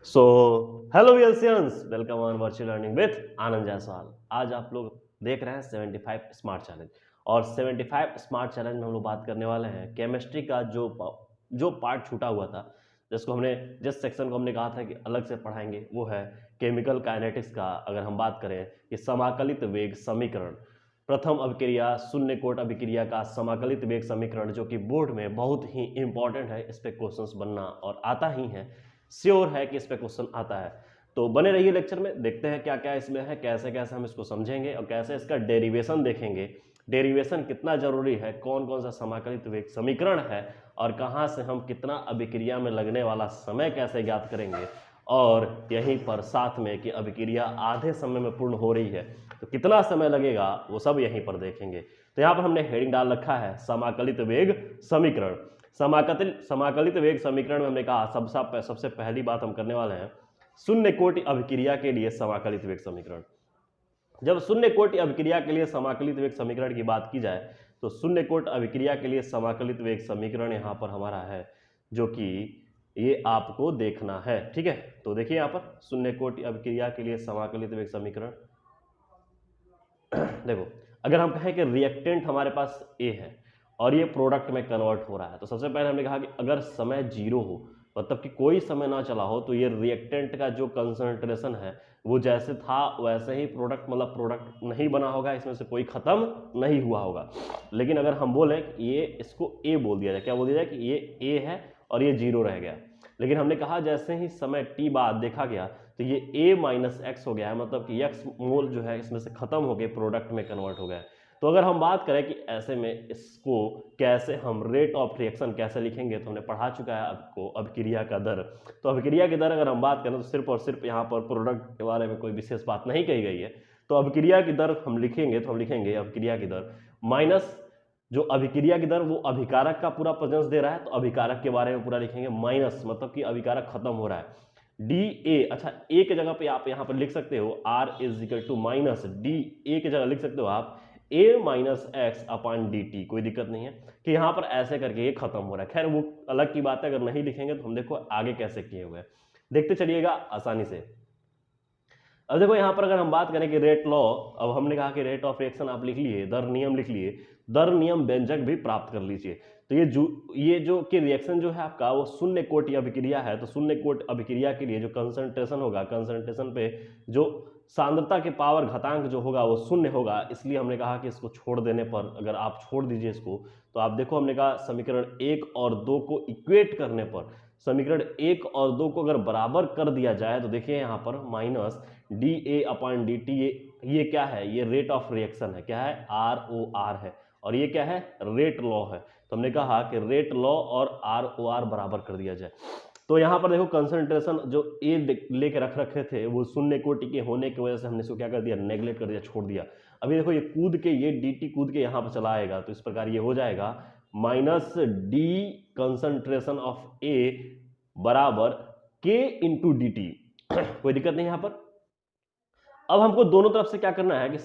So hello viewers, welcome on virtual learning with Anand Jaiswal. आज आप लोग देख रहे हैं 75 स्मार्ट चैलेंज। और 75 स्मार्ट चैलेंज में हम लोग बात करने वाले हैं केमिस्ट्री का जो पार्ट छूटा हुआ था, जिसको हमने जिस सेक्शन को हमने कहा था कि अलग से पढ़ाएंगे, वो है केमिकल काइनेटिक्स का। अगर हम बात करें कि समाकलित वेग समीकरण, प्रथम अभिक्रिया शून्य कोट अभिक्रिया का समाकलित वेग समीकरण, जो कि बोर्ड में बहुत ही इंपॉर्टेंट है, इस पे क्वेश्चंस बनना और आता ही है, श्योर है कि इस पे क्वेश्चन आता है। तो बने रहिए लेक्चर में, देखते हैं क्या क्या इसमें है, कैसे कैसे हम इसको समझेंगे और कैसे इसका डेरिवेशन देखेंगे। डेरिवेशन कितना जरूरी है, कौन कौन सा समाकलित वेग समीकरण है और कहाँ से हम कितना अभिक्रिया में लगने वाला समय कैसे ज्ञात करेंगे, और यहीं पर साथ में कि अभिक्रिया आधे समय में पूर्ण हो रही है तो कितना समय लगेगा, वो सब यहीं पर देखेंगे। तो यहाँ पर हमने हेडिंग डाल रखा है समाकलित वेग समीकरण। समाकलित वेग समीकरण में हमने कहा सबसे पहली बात हम करने वाले हैं शून्य कोटि अभिक्रिया के लिए समाकलित वेग समीकरण। जब शून्य कोटि अभिक्रिया के लिए समाकलित वेग समीकरण की बात की जाए तो शून्य कोटि अभिक्रिया के लिए समाकलित वेग समीकरण यहाँ पर हमारा है, जो कि ये आपको देखना है। ठीक है, तो देखिए यहाँ पर शून्य कोटि अभिक्रिया के लिए समाकलित वेग समीकरण। देखो, अगर हम कहें कि रिएक्टेंट हमारे पास ए है और ये प्रोडक्ट में कन्वर्ट हो रहा है, तो सबसे पहले हमने कहा कि अगर समय जीरो हो, मतलब कि कोई समय ना चला हो, तो ये रिएक्टेंट का जो कंसंट्रेशन है वो जैसे था वैसे ही प्रोडक्ट, मतलब प्रोडक्ट नहीं बना होगा, इसमें से कोई खत्म नहीं हुआ होगा। लेकिन अगर हम बोले कि ये इसको ए बोल दिया जाए, क्या बोल दिया जाए कि ये ए है और ये जीरो रह गया, लेकिन हमने कहा जैसे ही समय टी बाद देखा गया तो ये a माइनस एक्स हो गया है, मतलब कि x मोल जो है इसमें से खत्म हो गए, प्रोडक्ट में कन्वर्ट हो गया। तो अगर हम बात करें कि ऐसे में इसको कैसे हम रेट ऑफ रिएक्शन कैसे लिखेंगे, तो हमने पढ़ा चुका है आपको अभिक्रिया का दर। तो अभिक्रिया की दर अगर हम बात करें तो सिर्फ और सिर्फ यहाँ पर प्रोडक्ट के बारे में कोई विशेष बात नहीं कही गई है। तो अभिक्रिया की दर हम लिखेंगे तो हम लिखेंगे अभिक्रिया की दर माइनस जो अभिक्रिया की दर वो अभिकारक का पूरा प्रेजेंस दे रहा है, तो अभिकारक के बारे में पूरा लिखेंगे, माइनस मतलब कि अभिकारक खत्म हो रहा है डी ए। अच्छा, ए के जगह पे आप यहाँ पर लिख सकते हो R is equal to minus D A की जगह लिख सकते हो आप A minus X upon D T. कोई दिक्कत नहीं है कि यहाँ पर ऐसे करके ये खत्म हो रहा है। खैर वो अलग की बात है, अगर नहीं लिखेंगे तो हम देखो आगे कैसे किए हुए, देखते चलिएगा आसानी से। अब देखो यहाँ पर अगर हम बात करें कि रेट लॉ, अब हमने कहा कि रेट ऑफ रिएक्शन आप लिख लिए, दर नियम लिख लिए, दर नियम व्यंजक भी प्राप्त कर लीजिए। तो ये जो कि रिएक्शन जो है आपका वो शून्य कोटि अभिक्रिया है, तो शून्य कोटि अभिक्रिया के लिए जो कंसंट्रेशन होगा, कंसंट्रेशन पे जो सांद्रता के पावर घातांक जो होगा वो शून्य होगा, इसलिए हमने कहा कि इसको छोड़ देने पर, अगर आप छोड़ दीजिए इसको, तो आप देखो हमने कहा समीकरण 1 और 2 को इक्वेट करने पर, समीकरण 1 और 2 को अगर बराबर कर दिया जाए तो देखिए यहाँ पर माइनस डी ए अपॉन डी टी, ये क्या है, ये रेट ऑफ रिएक्शन है, क्या है, आर ओ आर है, और ये क्या है, रेट लॉ है। तो हमने कहा कि रेट लॉ और आर ओ आर बराबर कर दिया जाए। तो यहाँ पर देखो कंसंट्रेशन जो ए लेके रख रखे थे वो शून्य कोटि के होने की वजह से हमने इसको क्या कर दिया, नेग्लेक्ट कर दिया, छोड़ दिया। अभी देखो ये कूद के, ये डी टी कूद के यहाँ पर चला आएगा, तो इस प्रकार ये हो जाएगा माइनस डी कंसंट्रेशन ऑफ ए बराबर के इंटू डी टी। कोई दिक्कत नहीं यहाँ पर। अब हमको दोनों तरफ से क्या करना है कि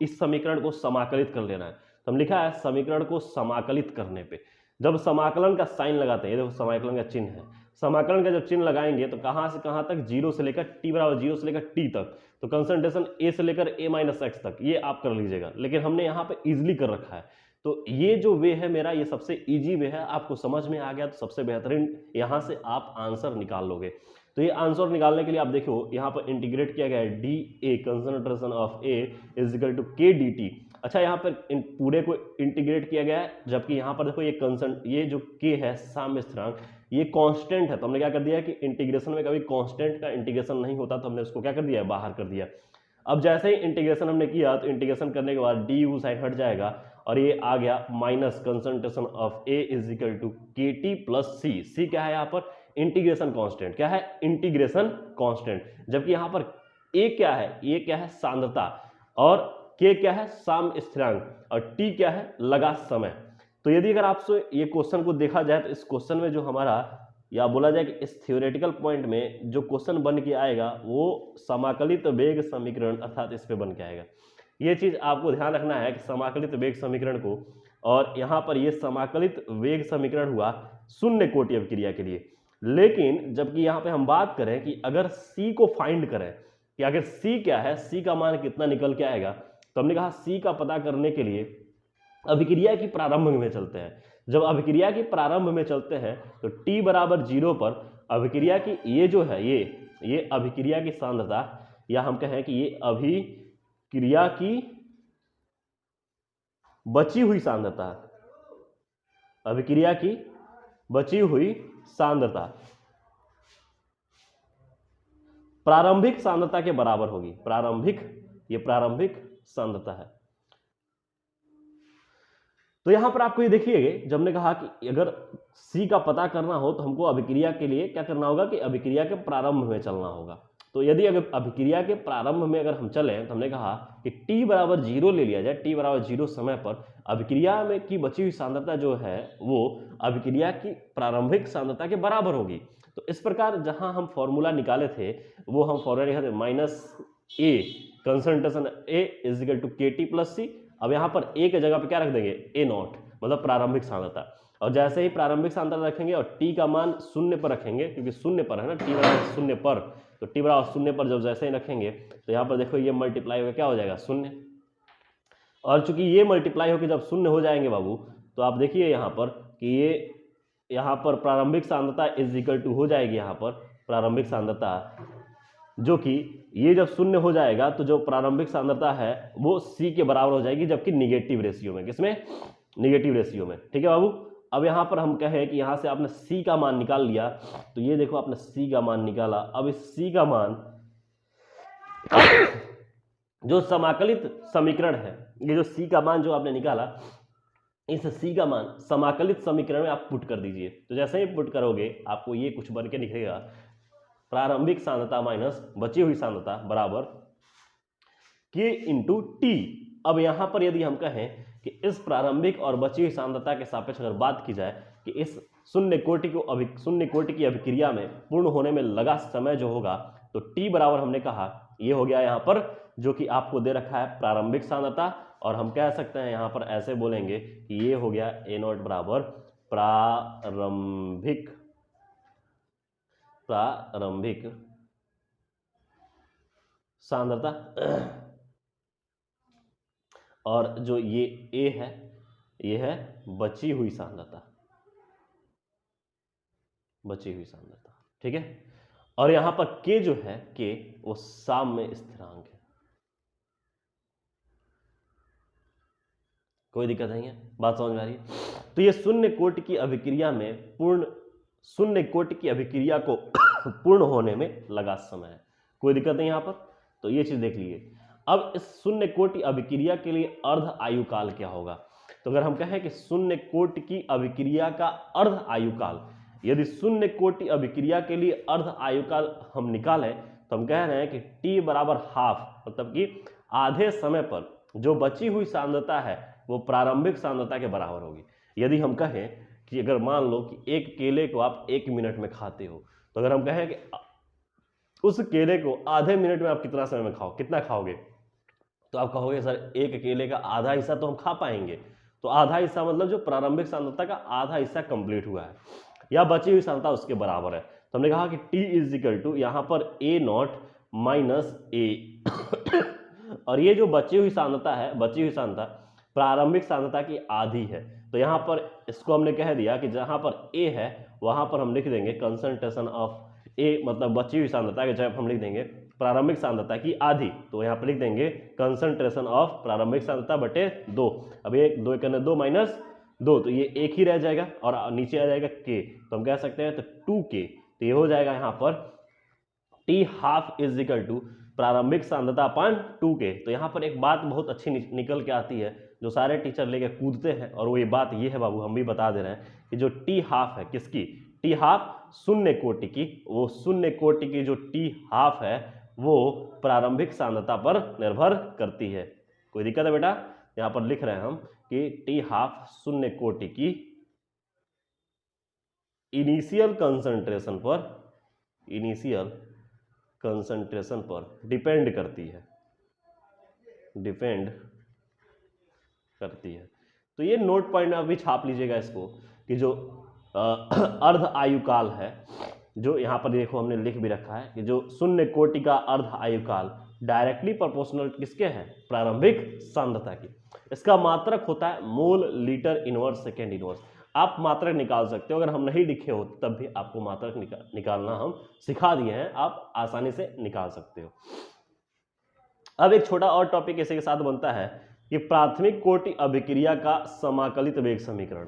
इस समीकरण को समाकलित कर लेना है। तो हम लिखा है समीकरण को समाकलित करने पे जब समाकलन का साइन लगाते हैं, देखो समाकलन का चिन्ह है, समाकलन का जब चिन्ह लगाएंगे तो कहां से कहां तक, जीरो से लेकर टी बराबर जीरो से लेकर टी तक, तो कंसंट्रेशन ए से लेकर ए माइनस एक्स तक, ये आप कर लीजिएगा। लेकिन हमने यहाँ पे इजिली कर रखा है, तो ये जो वे है मेरा, ये सबसे इजी वे है। आपको समझ में आ गया तो सबसे बेहतरीन, यहाँ से आप आंसर निकाल लोगे। तो ये आंसर निकालने के लिए आप देखो यहाँ पर इंटीग्रेट किया गया है D A concentration of A is equal to K D T. अच्छा, यहाँ पर पूरे को इंटीग्रेट किया गया है, जबकि यहाँ पर देखो ये जो के है साम्य स्थिरांक, ये कांस्टेंट है, तो हमने क्या कर दिया कि इंटीग्रेशन में कभी कांस्टेंट का इंटीग्रेशन नहीं होता, तो हमने उसको क्या कर दिया, बाहर कर दिया। अब जैसे ही इंटीग्रेशन हमने किया तो इंटीग्रेशन करने के बाद डी यू साइन हट जाएगा और ये आ गया minus concentration of A is equal to K T plus C. C क्या है यहाँ पर, इंटीग्रेशन कांस्टेंट, क्या है, इंटीग्रेशन कांस्टेंट। जबकि यहाँ पर ए क्या है, ये क्या है, सांद्रता, और के क्या है, साम्य स्थिरांक, और टी क्या है, लगा समय। तो यदि अगर आपसे ये क्वेश्चन को देखा जाए तो इस क्वेश्चन में जो हमारा, या बोला जाए कि इस थ्योरेटिकल पॉइंट में जो क्वेश्चन बन के आएगा वो समाकलित वेग समीकरण अर्थात इस पे बन के आएगा। ये चीज आपको ध्यान रखना है कि समाकलित वेग समीकरण को, और यहाँ पर ये समाकलित वेग समीकरण हुआ शून्य कोटि अभिक्रिया के लिए। लेकिन जबकि यहां पे हम बात करें कि अगर C को फाइंड करें कि अगर C क्या है, C का मान कितना निकल के आएगा, तो हमने कहा C का पता करने के लिए अभिक्रिया की प्रारंभ में चलते हैं। जब अभिक्रिया की प्रारंभ में चलते हैं तो t बराबर 0 पर अभिक्रिया की ये जो है ये अभिक्रिया की सांद्रता, या हम कहें कि ये अभिक्रिया की बची हुई सांद्रता, अभिक्रिया की बची हुई सांद्रता प्रारंभिक सांद्रता के बराबर होगी। ये प्रारंभिक सांद्रता है। तो यहां पर आपको ये देखिएगा, जब हमने कहा कि अगर C का पता करना हो तो हमको अभिक्रिया के लिए क्या करना होगा कि अभिक्रिया के प्रारंभ में चलना होगा। तो यदि अगर अभिक्रिया के प्रारंभ में अगर हम चलें तो हमने कहा कि t बराबर 0 ले लिया जाए, t बराबर 0 समय पर अभिक्रिया में की बची हुई सांद्रता जो है वो अभिक्रिया की प्रारंभिक सांद्रता के बराबर होगी। तो इस प्रकार जहां हम फॉर्मूला निकाले थे वो हम फॉर्मूला निकाले minus A concentration A is equal to K T plus C. अब यहाँ पर ए के जगह पे क्या रख देंगे, ए नॉट, मतलब प्रारंभिक सांद्रता। और जैसे ही प्रारंभिक सांद्रता रखेंगे और टी का मान 0 पर रखेंगे, क्योंकि 0 पर है ना, टी बराबर 0 पर, तो टी बराबर 0 पर जब जैसे ही रखेंगे तो यहाँ पर देखो ये मल्टीप्लाई होकर क्या हो जाएगा 0। और चूंकि ये मल्टीप्लाई होकर जब 0 हो जाएंगे बाबू, तो आप देखिए यहाँ पर कि ये यहाँ पर प्रारंभिक सांद्रता इज इक्वल टू हो जाएगी, यहाँ पर प्रारंभिक सांद्रता जो कि ये जब 0 हो जाएगा तो जो प्रारंभिक सांद्रता है वो C के बराबर हो जाएगी, जबकि निगेटिव रेशियो में। किसमें? निगेटिव रेशियो में। ठीक है बाबू। अब यहाँ पर हम कहें कि यहाँ से आपने C का मान निकाल लिया, तो ये देखो आपने C का मान निकाला। अब इस C का मान जो समाकलित समीकरण है, ये जो C का मान जो आपने निकाला, इस C का मान समाकलित समीकरण में आप पुट कर दीजिए। तो जैसे ही पुट करोगे आपको ये कुछ बन के दिखेगा, प्रारंभिक सांद्रता माइनस बची हुई सांद्रता बराबर K इंटू टी। अब यहां पर यदि हम कहें कि इस प्रारंभिक और बची हुई सांद्रता के सापेक्ष अगर बात की जाए कि इस शून्य कोटि की अभिक्रिया में पूर्ण होने में लगा समय जो होगा, तो T बराबर हमने कहा ये हो गया यहाँ पर जो कि आपको दे रखा है प्रारंभिक सांद्रता, और हम कह सकते हैं यहाँ पर ऐसे बोलेंगे कि ये हो गया A नॉट बराबर प्रारंभिक सांद्रता, और जो ये A है ये है बची हुई सांद्रता, ठीक है। और यहां पर K जो है K वो साम्य स्थिरांक है, कोई दिक्कत नहीं है, बात समझ में आ रही है। तो ये शून्य कोटि की अभिक्रिया में शून्य कोटि की अभिक्रिया को पूर्ण होने में लगा समय है, कोई दिक्कत नहीं यहां पर। तो ये चीज देख लीजिए। अब इस शून्य कोटि अभिक्रिया के लिए अर्ध आयु काल क्या होगा, तो अगर हम कहें कि शून्य कोटि की अभिक्रिया का अर्ध आयु काल, यदि शून्य कोटि अभिक्रिया के लिए अर्ध आयु काल हम निकालें तो हम कह रहे हैं कि टी बराबर हाफ, मतलब कि आधे समय पर जो बची हुई सांद्रता है वो प्रारंभिक सांद्रता के बराबर होगी। यदि हम कहें कि अगर मान लो कि एक केले को आप 1 मिनट में खाते हो, तो अगर हम कहें कि उस केले को आधे मिनट में आप कितना समय में कितना खाओगे, तो आप कहोगे सर एक केले का आधा हिस्सा तो हम खा पाएंगे। तो आधा हिस्सा मतलब जो प्रारंभिक सांद्रता का आधा हिस्सा कंप्लीट हुआ है या बची हुई सांद्रता उसके बराबर है। तो हमने कहा कि T इज इक्वल टू यहाँ पर A नॉट माइनस ए और ये जो बची हुई सांद्रता है, बची हुई सांद्रता प्रारंभिक सांद्रता की आधी है। तो यहाँ पर इसको हमने कह दिया कि जहाँ पर A है वहाँ पर हम लिख देंगे कंसंट्रेशन ऑफ A, मतलब बची हुई सांद्रता के जगह हम लिख देंगे प्रारंभिक सांद्रता की आधी, तो यहाँ पर लिख देंगे कंसंट्रेशन ऑफ प्रारंभिक सांद्रता बटे 2। अब ये 2 करने 2 माइनस 2, तो ये एक ही रह जाएगा और नीचे आ जाएगा K, तो हम कह सकते हैं तो 2K। तो ये हो जाएगा यहाँ पर T half is equal to प्रारंभिक सांद्रता अपान 2K। तो यहाँ पर एक बात बहुत अच्छी निकल के आती है जो सारे टीचर लेके कूदते हैं, और वो ये बात ये है बाबू, हम भी बता दे रहे हैं कि जो T हाफ है किसकी, T हाफ शून्य कोटि की, वो शून्य कोटि की जो T हाफ है वो प्रारंभिक सांद्रता पर निर्भर करती है। कोई दिक्कत है बेटा? यहाँ पर लिख रहे हैं हम कि T हाफ शून्य कोटि की इनिशियल कंसंट्रेशन पर डिपेंड करती है। तो ये नोट पॉइंट में अभी छाप लीजिएगा इसको कि जो अर्ध आयुकाल है, जो यहाँ पर देखो हमने लिख भी रखा है कि जो शून्य कोटि का अर्ध आयुकाल डायरेक्टली प्रोपोर्शनल किसके है, प्रारंभिक सांद्रता की। इसका मात्रक होता है mole litre inverse second inverse. आप मात्रक निकाल सकते हो, अगर हम नहीं लिखे हो तब भी आपको मात्रक निकालना हम सिखा दिए हैं, आप आसानी से निकाल सकते हो। अब एक छोटा और टॉपिक इसी के साथ बनता है कि प्राथमिक कोटि अभिक्रिया का समाकलित वेग समीकरण।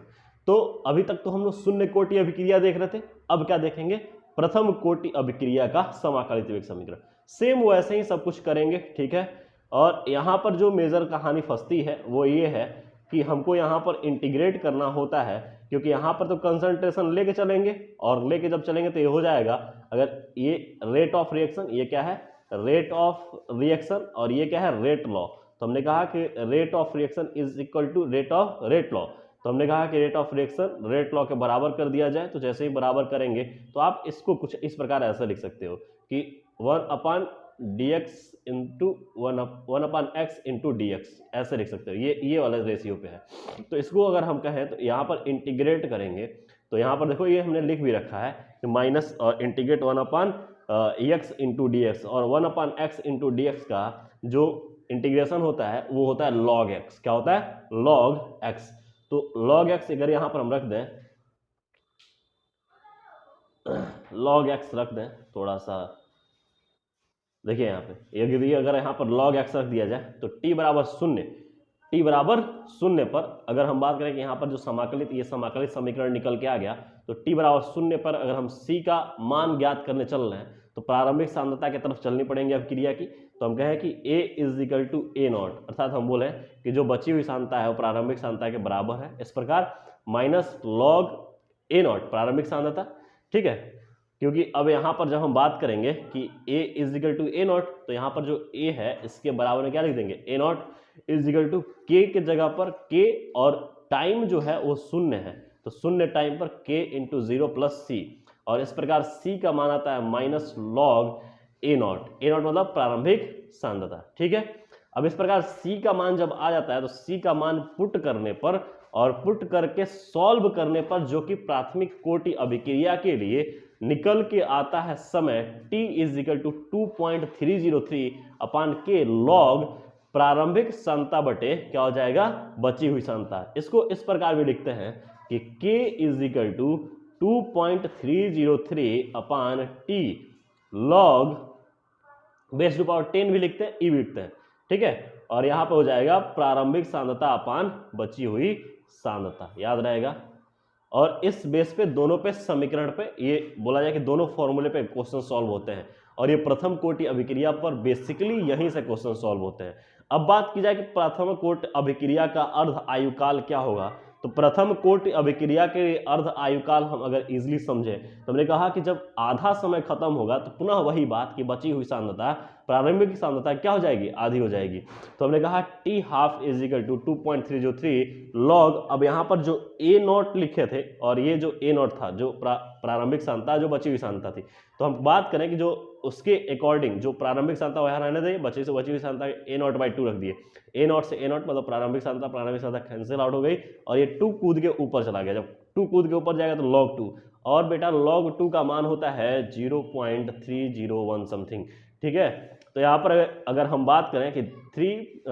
तो अभी तक तो हम लोग शून्य कोटि अभिक्रिया देख रहे थे, अब क्या देखेंगे, प्रथम कोटि अभिक्रिया का समाकलित वेग समीकरण। सेम वैसे ही सब कुछ करेंगे, ठीक है। और यहाँ पर जो मेजर कहानी फंसती है वो ये है कि हमको यहाँ पर इंटीग्रेट करना होता है, क्योंकि यहाँ पर तो कंसंट्रेशन लेके चलेंगे और लेके जब चलेंगे तो ये हो जाएगा, अगर ये रेट ऑफ रिएक्शन, ये क्या है, रेट ऑफ रिएक्शन, और ये क्या है, रेट लॉ। तो हमने कहा कि rate of reaction is equal to rate of rate law. तो हमने कहा कि rate of reaction rate law के बराबर कर दिया जाए। तो जैसे ही बराबर करेंगे तो आप इसको कुछ इस प्रकार ऐसा लिख सकते हो कि 1/dx into 1/x into dx, ऐसे लिख सकते हो, ये वाला रेशियो पे है। तो इसको अगर हम कहें तो यहाँ पर इंटीग्रेट करेंगे, तो यहाँ पर देखो ये हमने लिख भी रखा है कि minus integrate 1/x into D x, और 1/x इंटू डी एक्स का जो इंटीग्रेशन होता है वो होता है log x। क्या होता है, log x। तो log x अगर यहाँ पर हम रख दें, log x रख दें, थोड़ा सा देखिए यहाँ पे, यदि अगर यहाँ पर log x रख दिया जाए तो t बराबर 0, t बराबर 0 पर अगर हम बात करें कि यहाँ पर जो समाकलित, ये समाकलित समीकरण निकल के आ गया, तो t बराबर 0 पर अगर हम c का मान ज्ञात करने चल रहे हैं तो प्रारंभिक सांद्रता की तरफ चलनी पड़ेंगे अभिक्रिया की। तो हम कहें कि a is equal to a naught, अर्थात हम बोले कि जो बची हुई सांद्रता है वो प्रारंभिक सांद्रता के बराबर है। इस प्रकार माइनस लॉग a नॉट प्रारंभिक सांद्रता, ठीक है। क्योंकि अब यहाँ पर जब हम बात करेंगे कि a is equal to a naught, तो यहाँ पर जो a है इसके बराबर में क्या लिख देंगे, a naught is equal to k के जगह पर k, और टाइम जो है वो 0 है, तो 0 टाइम पर k इंटू 0 प्लस c, और इस प्रकार c का मान आता है minus log a not. a not मतलब प्रारंभिक सांद्रता, ठीक है। अब इस प्रकार c का मान जब आ जाता है तो c का मान पुट करने पर और पुट करके सॉल्व करने पर, जो कि प्राथमिक कोटि अभिक्रिया के लिए निकल के आता है समय t is equal to 2.303 upon k log प्रारंभिक सांद्रता बटे क्या हो जाएगा, बची हुई सांद्रता। इसको इस प्रकार भी लिखते हैं कि k is equal to 2.303 upon t log base two power 10 भी लिखते हैं, ई भी लिखते हैं, ठीक है। और यहाँ पे हो जाएगा प्रारंभिक सांद्रता अपान बची हुई सांद्रता, याद रहेगा। और इस बेस पे दोनों पे समीकरण पे ये बोला जाए कि दोनों फॉर्मूले पे क्वेश्चन सॉल्व होते हैं, और ये प्रथम कोटि अभिक्रिया पर बेसिकली यहीं से क्वेश्चन सॉल्व होते हैं। अब बात की जाए कि प्रथम कोटि अभिक्रिया का अर्ध आयुकाल क्या होगा, तो प्रथम कोटि अभिक्रिया के अर्ध आयुकाल हम अगर इजीली समझे तो हमने कहा कि जब आधा समय खत्म होगा तो पुनः वही बात कि बची हुई सांद्रता, प्रारंभिक सांद्रता क्या हो जाएगी, आधी हो जाएगी। तो हमने कहा t half is equal to 2.303 log, अब यहाँ पर जो a नॉट लिखे थे और ये जो a नॉट था जो प्रारंभिक सांद्रता, जो बची हुई सांद्रता थी, तो हम बात करें कि जो उसके अकॉर्डिंग जो प्रारंभिक सांद्रता वहाँ रहने दें, बची से बची हुई सांद्रता a नॉट बाई 2 रख दिए। a नॉट से a नॉट मतलब प्रारंभिक सांद्रता कैंसिल आउट हो गई, और ये 2 कूद के ऊपर चला गया। जब 2 कूद के ऊपर जाएगा तो log 2, और बेटा log 2 का मान होता है 0.301 समथिंग, ठीक है। तो यहाँ पर अगर हम बात करें कि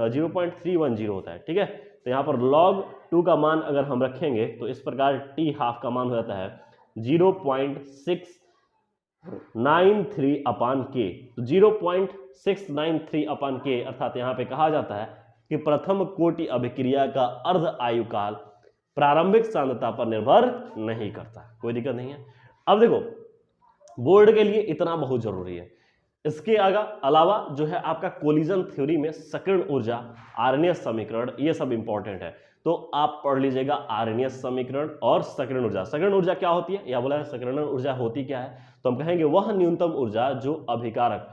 0.310 होता है, ठीक है। तो यहाँ पर log 2 का मान अगर हम रखेंगे तो इस प्रकार t हाफ का मान हो जाता है 0.693 अपान k। तो 0.693 अपान k, अर्थात यहाँ पे कहा जाता है कि प्रथम कोटि अभिक्रिया का अर्ध आयुकाल प्रारंभिक सांद्रता पर निर्भर नहीं करता, कोई दिक्कत नहीं है। अब देखो बोर्ड के लिए इतना बहुत जरूरी है। इसके अलावा जो है आपका कोलिजन थ्योरी में सकर्ण ऊर्जा, आर्यनियस समीकरण, ये सब इंपॉर्टेंट है, तो आप पढ़ लीजिएगा आर्यनियस समीकरण और सकर्ण ऊर्जा। सकर्ण ऊर्जा क्या होती है, या बोला सकर्ण ऊर्जा होती क्या है, तो हम कहेंगे वह न्यूनतम ऊर्जा जो अभिकारक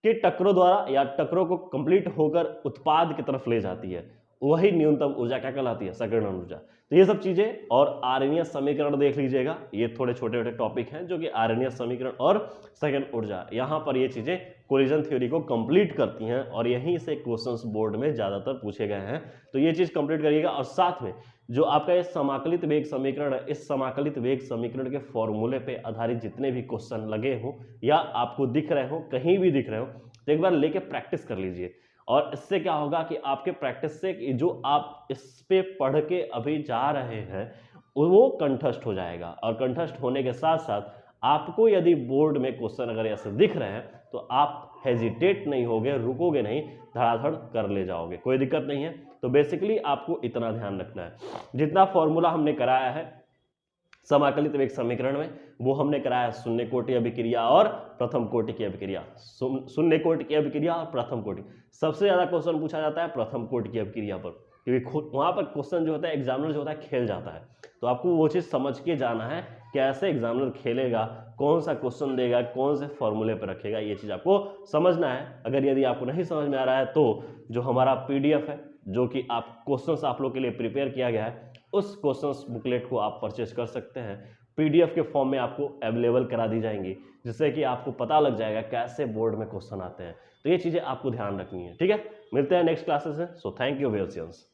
के टक्करों द्वारा या टक्करों को कंप्लीट होकर उत्पाद की तरफ ले जाती है, वही न्यूनतम ऊर्जा क्या कहलाती है, सकर्ण ऊर्जा। तो ये सब चीजें, और आर्यनियस समीकरण देख लीजिएगा, ये थोड़े छोटे छोटे टॉपिक हैं जो कि आर्यनियस समीकरण और सकर्ण ऊर्जा, यहाँ पर ये चीजें कोलिजन थ्योरी को कंप्लीट करती हैं, और यहीं से क्वेश्चंस बोर्ड में ज्यादातर पूछे गए हैं। तो ये चीज कंप्लीट करिएगा, और साथ में जो आपका ये समाकलित वेग समीकरण है, इस समाकलित वेग समीकरण के फॉर्मूले पे आधारित जितने भी क्वेश्चन लगे हों या आपको दिख रहे हो, कहीं भी दिख रहे हो, तो एक बार लेके प्रैक्टिस कर लीजिए। और इससे क्या होगा कि आपके प्रैक्टिस से जो आप इस पे पढ़ के अभी जा रहे हैं वो कंठस्थ हो जाएगा, और कंठस्थ होने के साथ साथ आपको यदि बोर्ड में क्वेश्चन अगर ऐसे दिख रहे हैं तो आप हेजिटेट नहीं होगे, रुकोगे नहीं, धड़ाधड़ कर ले जाओगे, कोई दिक्कत नहीं है। तो बेसिकली आपको इतना ध्यान रखना है, जितना फॉर्मूला हमने कराया है समाकलित वेग समीकरण में वो हमने कराया शून्य कोटि अभिक्रिया और प्रथम कोटि की अभिक्रिया। शून्य कोटि की अभिक्रिया और प्रथम कोटि, सबसे ज्यादा क्वेश्चन पूछा जाता है प्रथम कोटि की अभिक्रिया पर, क्योंकि वहां पर क्वेश्चन जो होता है एग्जामिनर जो होता है खेल जाता है। तो आपको वो चीज समझ के जाना है कैसे एग्जामिनर खेलेगा, कौन सा क्वेश्चन देगा, कौन से फॉर्मूले पर रखेगा, ये चीज आपको समझना है। अगर यदि आपको नहीं समझ में आ रहा है तो जो हमारा पीडीएफ है, जो कि आप क्वेश्चंस आप लोग के लिए प्रिपेयर किया गया है, उस क्वेश्चंस बुकलेट को आप परचेज कर सकते हैं। पीडीएफ के फॉर्म में आपको अवेलेबल करा दी जाएंगी, जिससे कि आपको पता लग जाएगा कैसे बोर्ड में क्वेश्चन आते हैं। तो ये चीजें आपको ध्यान रखनी है, ठीक है। मिलते हैं नेक्स्ट क्लासेस में। So thank you वेल्सियंस।